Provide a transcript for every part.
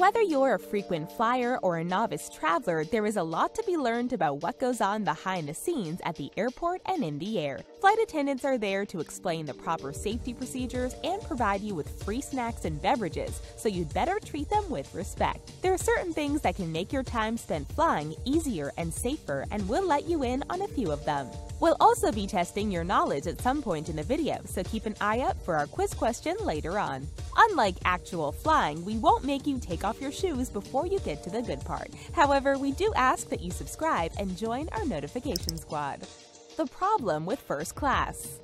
Whether you're a frequent flyer or a novice traveler, there is a lot to be learned about what goes on behind the scenes at the airport and in the air. Flight attendants are there to explain the proper safety procedures and provide you with free snacks and beverages, so you'd better treat them with respect. There are certain things that can make your time spent flying easier and safer, and we'll let you in on a few of them. We'll also be testing your knowledge at some point in the video, so keep an eye out for our quiz question later on. Unlike actual flying, we won't make you take off your shoes before you get to the good part. However, we do ask that you subscribe and join our notification squad. The problem with first class.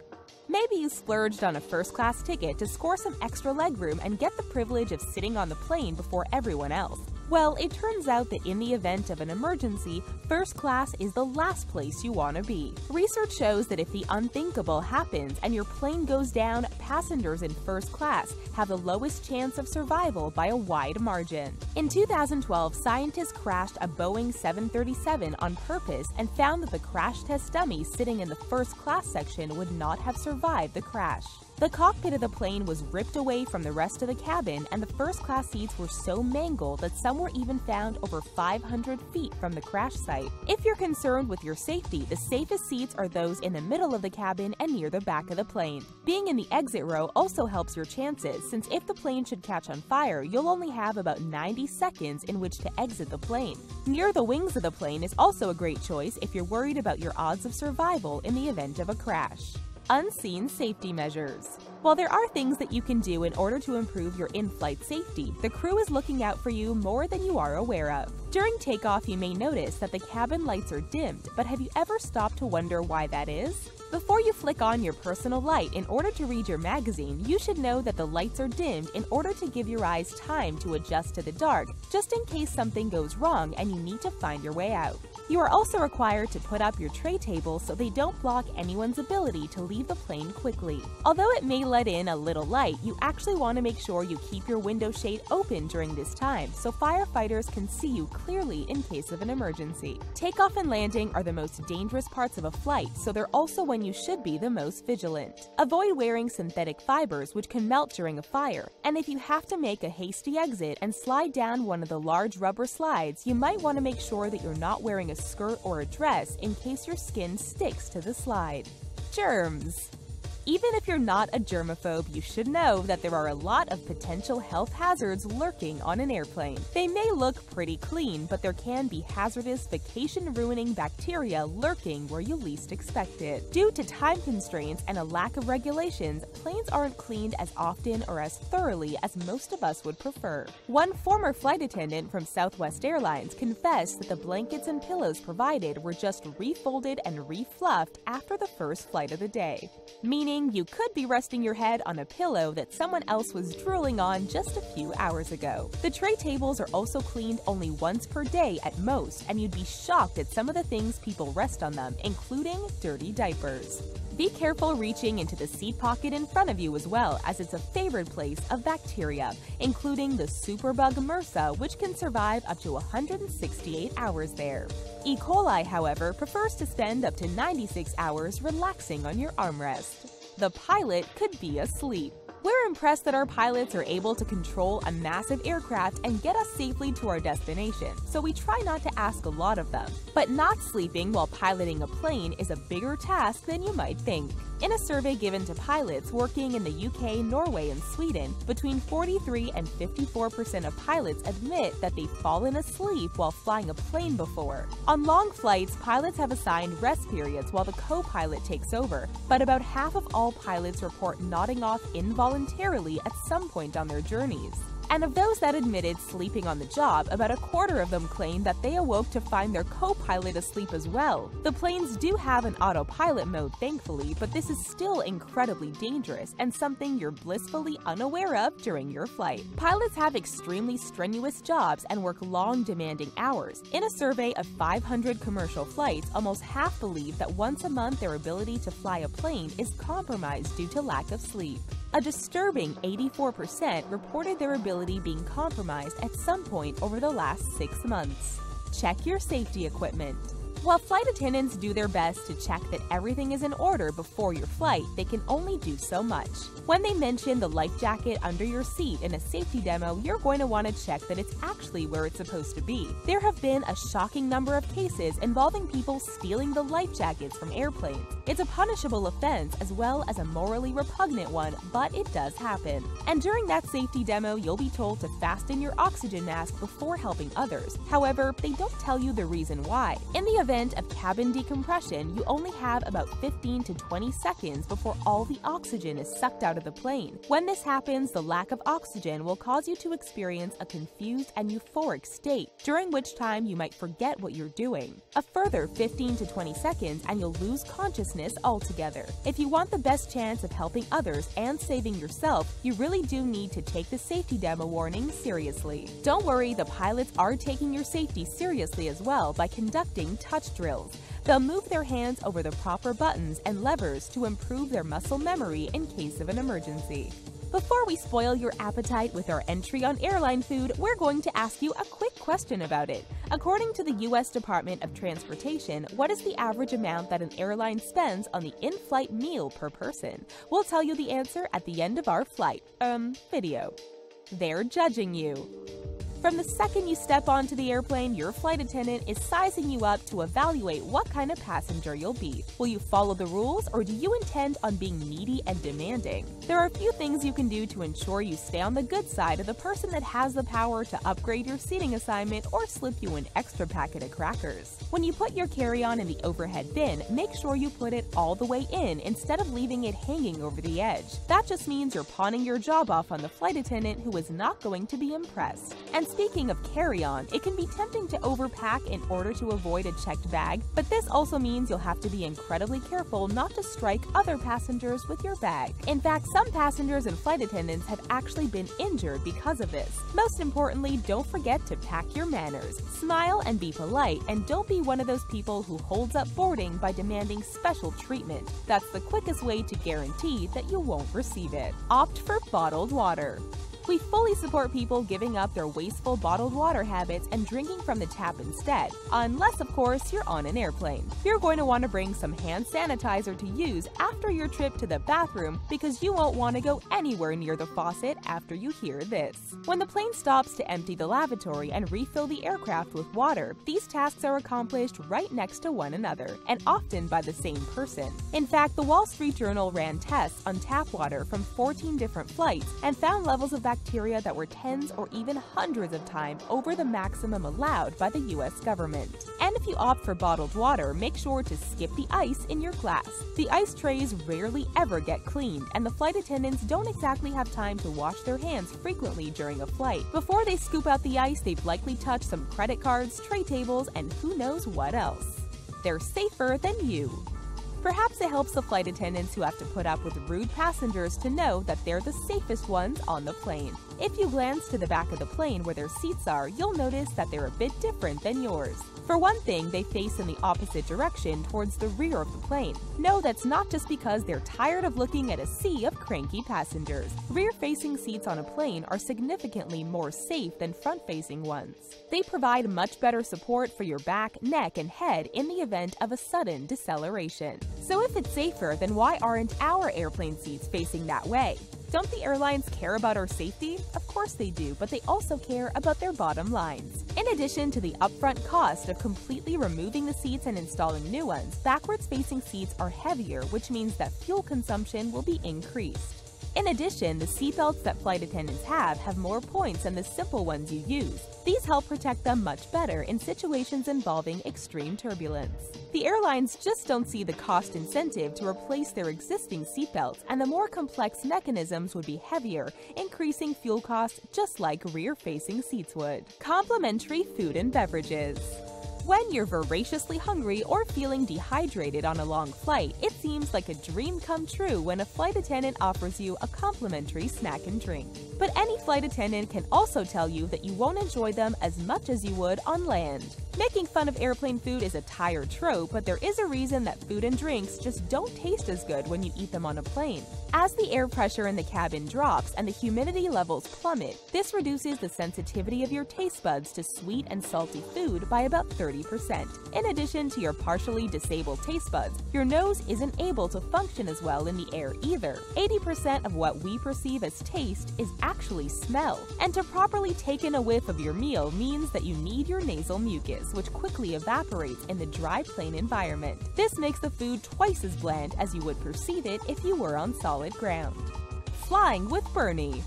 Maybe you splurged on a first-class ticket to score some extra legroom and get the privilege of sitting on the plane before everyone else. Well, it turns out that in the event of an emergency, first class is the last place you want to be. Research shows that if the unthinkable happens and your plane goes down, passengers in first class have the lowest chance of survival by a wide margin. In 2012, scientists crashed a Boeing 737 on purpose and found that the crash test dummy sitting in the first class section would not have survived the crash. The cockpit of the plane was ripped away from the rest of the cabin, and the first-class seats were so mangled that some were even found over 500 feet from the crash site. If you're concerned with your safety, the safest seats are those in the middle of the cabin and near the back of the plane. Being in the exit row also helps your chances, since if the plane should catch on fire, you'll only have about 90 seconds in which to exit the plane. Near the wings of the plane is also a great choice if you're worried about your odds of survival in the event of a crash. Unseen safety measures. While there are things that you can do in order to improve your in-flight safety, the crew is looking out for you more than you are aware of. During takeoff, you may notice that the cabin lights are dimmed, but have you ever stopped to wonder why that is? Before you flick on your personal light in order to read your magazine, you should know that the lights are dimmed in order to give your eyes time to adjust to the dark, just in case something goes wrong and you need to find your way out. You are also required to put up your tray tables so they don't block anyone's ability to leave the plane quickly. Although it may let in a little light, you actually want to make sure you keep your window shade open during this time so firefighters can see you clearly in case of an emergency. Takeoff and landing are the most dangerous parts of a flight, so they're also when you should be the most vigilant. Avoid wearing synthetic fibers, which can melt during a fire, and if you have to make a hasty exit and slide down one of the large rubber slides, you might want to make sure that you're not wearing a skirt or a dress in case your skin sticks to the slide. Germs. Even if you're not a germaphobe, you should know that there are a lot of potential health hazards lurking on an airplane. They may look pretty clean, but there can be hazardous, vacation-ruining bacteria lurking where you least expect it. Due to time constraints and a lack of regulations, planes aren't cleaned as often or as thoroughly as most of us would prefer. One former flight attendant from Southwest Airlines confessed that the blankets and pillows provided were just refolded and refluffed after the first flight of the day. Meaning you could be resting your head on a pillow that someone else was drooling on just a few hours ago. The tray tables are also cleaned only once per day at most, and you'd be shocked at some of the things people rest on them, including dirty diapers. Be careful reaching into the seat pocket in front of you as well, as it's a favored place of bacteria, including the superbug MRSA, which can survive up to 168 hours there. E. coli, however, prefers to spend up to 96 hours relaxing on your armrest. The pilot could be asleep. We're impressed that our pilots are able to control a massive aircraft and get us safely to our destination, so we try not to ask a lot of them. But not sleeping while piloting a plane is a bigger task than you might think. In a survey given to pilots working in the UK, Norway, and Sweden, between 43 and 54% of pilots admit that they've fallen asleep while flying a plane before. On long flights, pilots have assigned rest periods while the co-pilot takes over, but about half of all pilots report nodding off involuntarily at some point on their journeys. And of those that admitted sleeping on the job, about a quarter of them claimed that they awoke to find their co-pilot asleep as well. The planes do have an autopilot mode, thankfully, but this is still incredibly dangerous and something you're blissfully unaware of during your flight. Pilots have extremely strenuous jobs and work long, demanding hours. In a survey of 500 commercial flights, almost half believe that once a month their ability to fly a plane is compromised due to lack of sleep. A disturbing 84% reported their ability being compromised at some point over the last 6 months. Check your safety equipment. While flight attendants do their best to check that everything is in order before your flight, they can only do so much. When they mention the life jacket under your seat in a safety demo, you're going to want to check that it's actually where it's supposed to be. There have been a shocking number of cases involving people stealing the life jackets from airplanes. It's a punishable offense as well as a morally repugnant one, but it does happen. And during that safety demo, you'll be told to fasten your oxygen mask before helping others. However, they don't tell you the reason why. In the event of cabin decompression, you only have about 15 to 20 seconds before all the oxygen is sucked out of the plane. When this happens, the lack of oxygen will cause you to experience a confused and euphoric state, during which time you might forget what you're doing. A further 15 to 20 seconds and you'll lose consciousness altogether. If you want the best chance of helping others and saving yourself, you really do need to take the safety demo warning seriously. Don't worry, the pilots are taking your safety seriously as well by conducting touch drills. They'll move their hands over the proper buttons and levers to improve their muscle memory in case of an emergency. Before we spoil your appetite with our entry on airline food, we're going to ask you a quick question about it. According to the U.S. Department of Transportation, what is the average amount that an airline spends on the in-flight meal per person? We'll tell you the answer at the end of our flight, video. They're judging you. From the second you step onto the airplane, your flight attendant is sizing you up to evaluate what kind of passenger you'll be. Will you follow the rules, or do you intend on being needy and demanding? There are a few things you can do to ensure you stay on the good side of the person that has the power to upgrade your seating assignment or slip you an extra packet of crackers. When you put your carry-on in the overhead bin, make sure you put it all the way in instead of leaving it hanging over the edge. That just means you're pawning your job off on the flight attendant, who is not going to be impressed. And speaking of carry-on, it can be tempting to overpack in order to avoid a checked bag, but this also means you'll have to be incredibly careful not to strike other passengers with your bag. In fact, some passengers and flight attendants have actually been injured because of this. Most importantly, don't forget to pack your manners. Smile and be polite, and don't be one of those people who holds up boarding by demanding special treatment. That's the quickest way to guarantee that you won't receive it. Opt for bottled water. We fully support people giving up their wasteful bottled water habits and drinking from the tap instead, unless of course you're on an airplane. You're going to want to bring some hand sanitizer to use after your trip to the bathroom, because you won't want to go anywhere near the faucet after you hear this. When the plane stops to empty the lavatory and refill the aircraft with water, these tasks are accomplished right next to one another, and often by the same person. In fact, the Wall Street Journal ran tests on tap water from 14 different flights and found levels of bacteria that were tens or even hundreds of times over the maximum allowed by the US government. And if you opt for bottled water, make sure to skip the ice in your glass. The ice trays rarely ever get cleaned, and the flight attendants don't exactly have time to wash their hands frequently during a flight. Before they scoop out the ice, they've likely touched some credit cards, tray tables, and who knows what else. They're safer than you. Perhaps it helps the flight attendants who have to put up with rude passengers to know that they're the safest ones on the plane. If you glance to the back of the plane where their seats are, you'll notice that they're a bit different than yours. For one thing, they face in the opposite direction towards the rear of the plane. No, that's not just because they're tired of looking at a sea of cranky passengers. Rear-facing seats on a plane are significantly more safe than front-facing ones. They provide much better support for your back, neck, and head in the event of a sudden deceleration. So if it's safer, then why aren't our airplane seats facing that way? Don't the airlines care about our safety? Of course they do, but they also care about their bottom lines. In addition to the upfront cost of completely removing the seats and installing new ones, backwards-facing seats are heavier, which means that fuel consumption will be increased. In addition, the seatbelts that flight attendants have more points than the simple ones you use. These help protect them much better in situations involving extreme turbulence. The airlines just don't see the cost incentive to replace their existing seatbelts, and the more complex mechanisms would be heavier, increasing fuel costs just like rear-facing seats would. Complimentary food and beverages. When you're voraciously hungry or feeling dehydrated on a long flight, it seems like a dream come true when a flight attendant offers you a complimentary snack and drink. But any flight attendant can also tell you that you won't enjoy them as much as you would on land. Making fun of airplane food is a tired trope, but there is a reason that food and drinks just don't taste as good when you eat them on a plane. As the air pressure in the cabin drops and the humidity levels plummet, this reduces the sensitivity of your taste buds to sweet and salty food by about 30%. In addition to your partially disabled taste buds, your nose isn't able to function as well in the air either. 80% of what we perceive as taste is actually smell, and to properly take in a whiff of your meal means that you need your nasal mucus, which quickly evaporates in the dry plane environment. This makes the food twice as bland as you would perceive it if you were on solid ground. Flying with Bernie.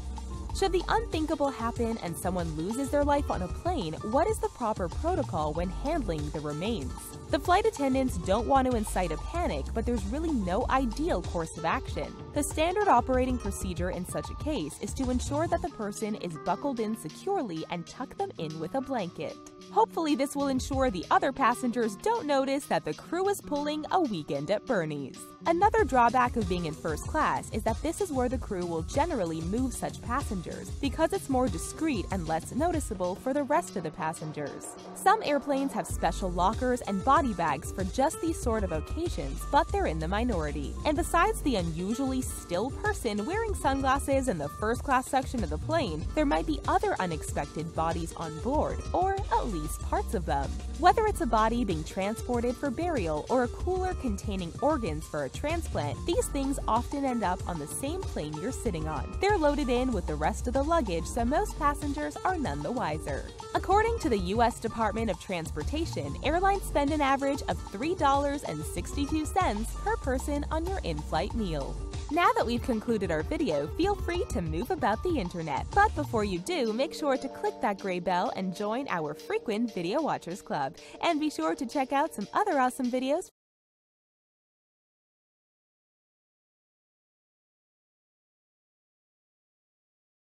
Should the unthinkable happen and someone loses their life on a plane, what is the proper protocol when handling the remains? The flight attendants don't want to incite a panic, but there's really no ideal course of action. The standard operating procedure in such a case is to ensure that the person is buckled in securely and tuck them in with a blanket. Hopefully this will ensure the other passengers don't notice that the crew is pulling a weekend at Bernie's. Another drawback of being in first class is that this is where the crew will generally move such passengers, because it's more discreet and less noticeable for the rest of the passengers. Some airplanes have special lockers and body bags for just these sort of occasions, but they're in the minority. And besides the unusually still person wearing sunglasses in the first class section of the plane, there might be other unexpected bodies on board, or at least parts of them. Whether it's a body being transported for burial or a cooler containing organs for a transplant, these things often end up on the same plane you're sitting on. They're loaded in with the rest of the luggage, so most passengers are none the wiser. According to the U.S. Department of Transportation, airlines spend an average of $3.62 per person on your in-flight meal. Now that we've concluded our video, feel free to move about the internet. But before you do, make sure to click that gray bell and join our frequent video watchers club. And be sure to check out some other awesome videos